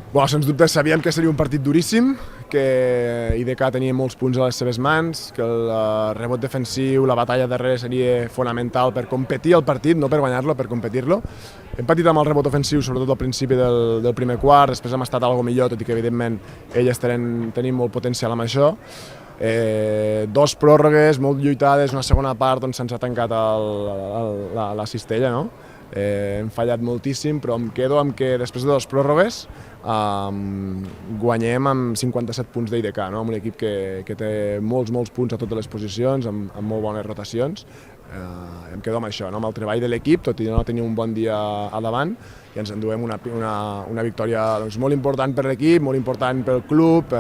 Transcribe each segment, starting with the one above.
Sens dubte sabíem que seria un partit duríssim, que IDK tenia molts punts a les seves mans, que el rebot defensiu, la batalla darrere seria fonamental per competir el partit, no per guanyar-lo, per competir-lo. Hem patit amb el rebot ofensiu, sobretot al principi del primer quart, després hem estat algo millor, tot i que evidentment elles tenim molt potencial amb això. Dos pròrrogues molt lluitades, una segona part on se'ns ha tancat la cistella, no? Hem fallat moltíssim, però em quedo amb que després de dues pròrrogues guanyem amb 57 punts d'IDK, no? Amb un equip que té molts punts a totes les posicions, amb molt bones rotacions. Em quedo amb això, no? Amb el treball de l'equip, tot i no tenir un bon dia a davant, i ens enduem una victòria molt important per l'equip, molt important pel club,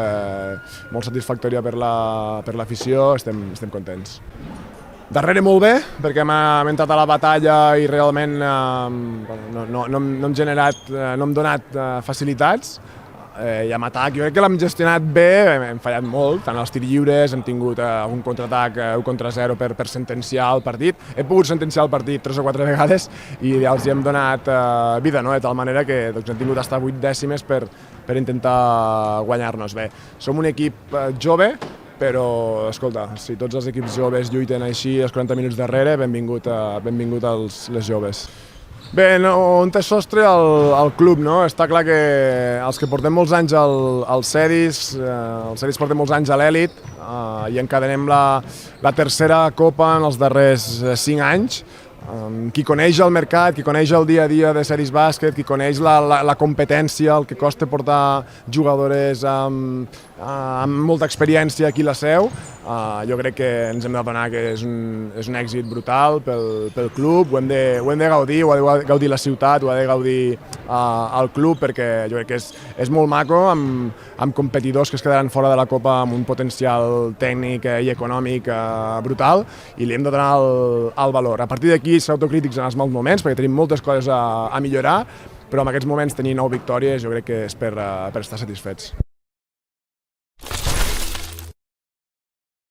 molt satisfactòria per l'afició, estem contents. Darrere molt bé, perquè hem entrat a la batalla i realment no hem donat facilitats. I amb atac, jo crec que l'hem gestionat bé, hem fallat molt, tant als tirs lliures, hem tingut un contraatac 1 contra 0 per sentenciar el partit. He pogut sentenciar el partit 3 o 4 vegades i els hi hem donat vida, no? De tal manera que hem tingut fins a 8 dècimes per intentar guanyar-nos bé. Som un equip jove, però, escolta, si tots els equips joves lluiten així els 40 minuts darrere, benvingut les joves. Bé, on té sostre el club, no? Està clar que els que portem molts anys al Cedis, el Cedis portem molts anys a l'elit i encadenem la tercera copa en els darrers 5 anys. Qui coneix el mercat, qui coneix el dia a dia de Cedis Bàsquet, qui coneix la competència, el que costa portar jugadores amb molta experiència aquí a la seu, jo crec que ens hem d'adonar que és un èxit brutal pel club, ho hem de gaudir, ho ha de gaudir la ciutat, ho ha de gaudir el club, perquè jo crec que és molt maco amb competidors que es quedaran fora de la Copa amb un potencial tècnic i econòmic brutal, i li hem de donar el valor. A partir d'aquí, ser autocrítics en els mals moments, perquè tenim moltes coses a millorar, però en aquests moments tenir 9 victòries jo crec que és per estar satisfets.